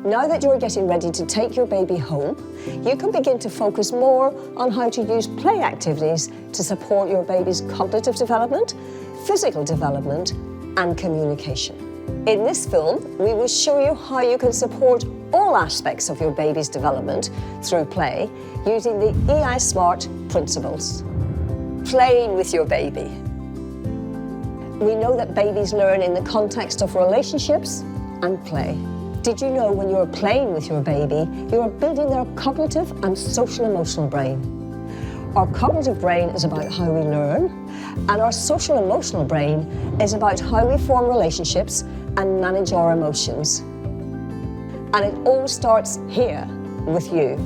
Now that you're getting ready to take your baby home, you can begin to focus more on how to use play activities to support your baby's cognitive development, physical development, and communication. In this film, we will show you how you can support all aspects of your baby's development through play using the EI SMART principles. Playing with your baby. We know that babies learn in the context of relationships and play. Did you know when you're playing with your baby, you are building their cognitive and social-emotional brain? Our cognitive brain is about how we learn, and our social-emotional brain is about how we form relationships and manage our emotions. And it all starts here with you,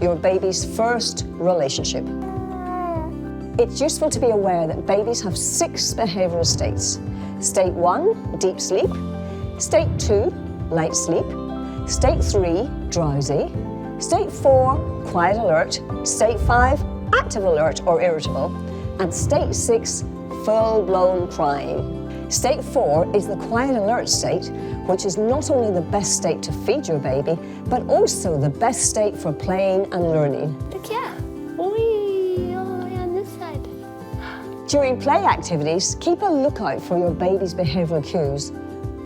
your baby's first relationship. It's useful to be aware that babies have 6 behavioral states. State 1, deep sleep. State 2, light sleep. State 3, drowsy. State 4, quiet alert. State 5, active alert or irritable. And state 6, full-blown crying. State 4 is the quiet alert state, which is not only the best state to feed your baby, but also the best state for playing and learning. Look here. Wee, oh, yeah, on this side. During play activities, keep a lookout for your baby's behavioural cues.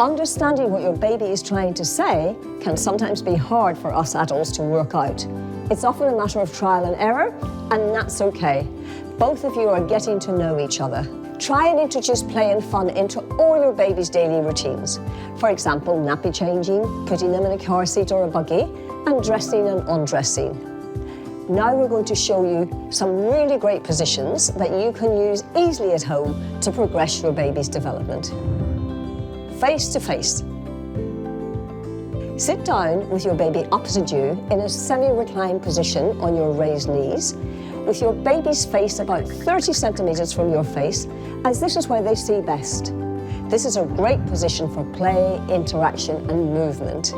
Understanding what your baby is trying to say can sometimes be hard for us adults to work out. It's often a matter of trial and error, and that's okay. Both of you are getting to know each other. Try and introduce play and fun into all your baby's daily routines. For example, nappy changing, putting them in a car seat or a buggy, and dressing and undressing. Now we're going to show you some really great positions that you can use easily at home to progress your baby's development. Face to face. Sit down with your baby opposite you in a semi-reclined position on your raised knees, with your baby's face about 30 centimetres from your face, as this is where they see best. This is a great position for play, interaction and movement.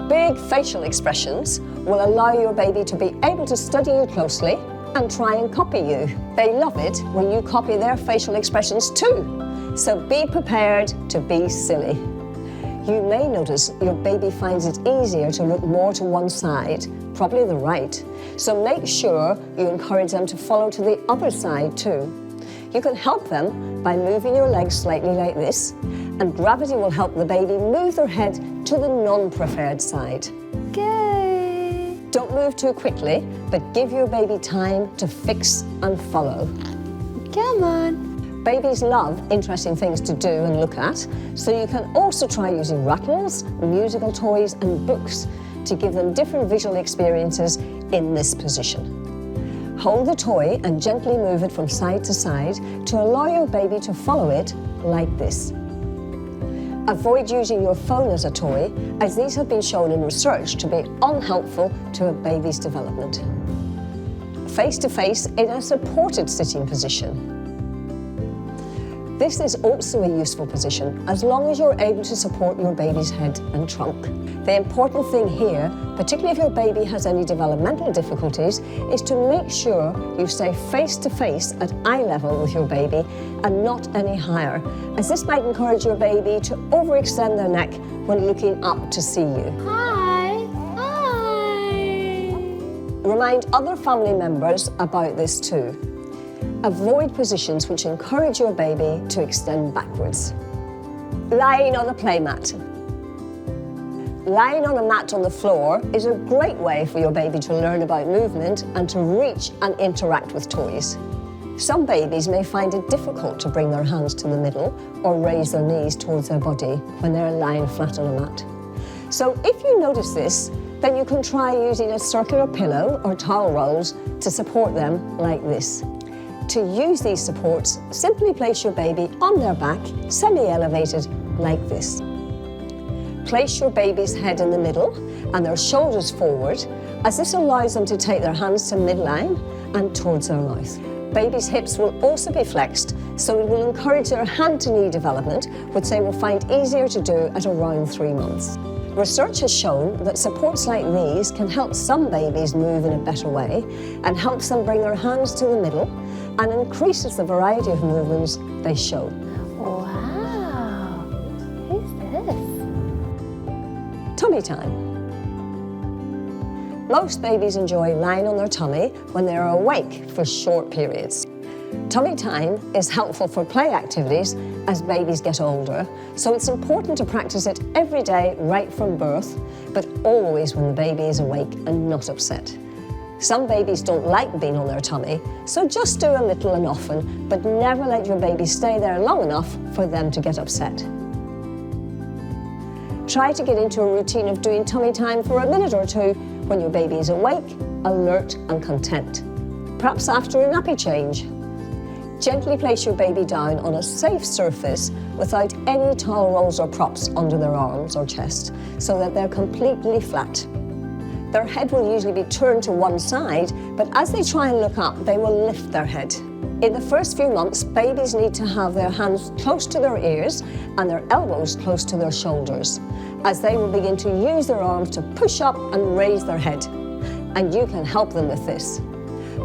Big facial expressions will allow your baby to be able to study you closely and try and copy you. They love it when you copy their facial expressions too. So be prepared to be silly. You may notice your baby finds it easier to look more to one side, probably the right. So make sure you encourage them to follow to the other side too. You can help them by moving your legs slightly like this, and gravity will help the baby move their head to the non-preferred side. Okay. Don't move too quickly, but give your baby time to fix and follow. Come on. Babies love interesting things to do and look at, so you can also try using rattles, musical toys and books to give them different visual experiences in this position. Hold the toy and gently move it from side to side to allow your baby to follow it like this. Avoid using your phone as a toy, as these have been shown in research to be unhelpful to a baby's development. Face to face in a supported sitting position. This is also a useful position as long as you're able to support your baby's head and trunk. The important thing here, particularly if your baby has any developmental difficulties, is to make sure you stay face to face at eye level with your baby and not any higher, as this might encourage your baby to overextend their neck when looking up to see you. Hi. Hi. Remind other family members about this too. Avoid positions which encourage your baby to extend backwards. Lying on a play mat. Lying on a mat on the floor is a great way for your baby to learn about movement and to reach and interact with toys. Some babies may find it difficult to bring their hands to the middle or raise their knees towards their body when they're lying flat on a mat. So if you notice this, then you can try using a circular pillow or towel rolls to support them like this. To use these supports, simply place your baby on their back, semi-elevated, like this. Place your baby's head in the middle and their shoulders forward, as this allows them to take their hands to midline and towards their mouth. Baby's hips will also be flexed, so it will encourage their hand-to-knee development, which they will find easier to do at around 3 months. Research has shown that supports like these can help some babies move in a better way and helps them bring their hands to the middle and increases the variety of movements they show. Wow. Who's this? Tummy time. Most babies enjoy lying on their tummy when they are awake for short periods. Tummy time is helpful for play activities as babies get older, so it's important to practice it every day right from birth, but always when the baby is awake and not upset. Some babies don't like being on their tummy, so just do a little and often, but never let your baby stay there long enough for them to get upset. Try to get into a routine of doing tummy time for a minute or two when your baby is awake, alert and content, perhaps after a nappy change. Gently place your baby down on a safe surface without any towel rolls or props under their arms or chest, so that they're completely flat. Their head will usually be turned to one side, but as they try and look up, they will lift their head. In the first few months, babies need to have their hands close to their ears and their elbows close to their shoulders, as they will begin to use their arms to push up and raise their head. And you can help them with this.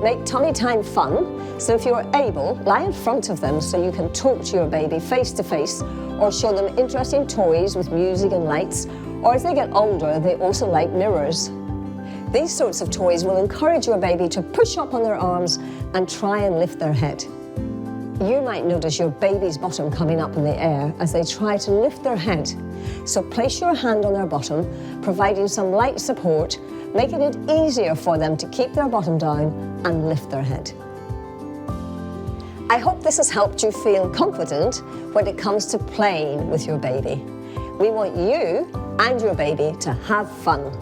Make tummy time fun, so if you're able, lie in front of them so you can talk to your baby face to face, or show them interesting toys with music and lights, or as they get older, they also like mirrors. These sorts of toys will encourage your baby to push up on their arms and try and lift their head. You might notice your baby's bottom coming up in the air as they try to lift their head. So place your hand on their bottom, providing some light support, making it easier for them to keep their bottom down and lift their head. I hope this has helped you feel confident when it comes to playing with your baby. We want you and your baby to have fun.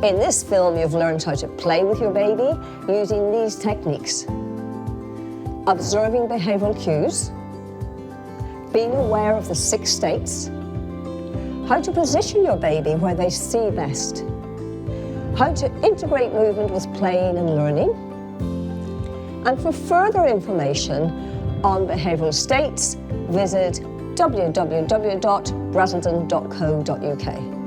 In this film, you've learned how to play with your baby using these techniques: observing behavioral cues, being aware of the 6 states, how to position your baby where they see best, how to integrate movement with playing and learning. And for further information on behavioral states, visit www.brazelton.co.uk.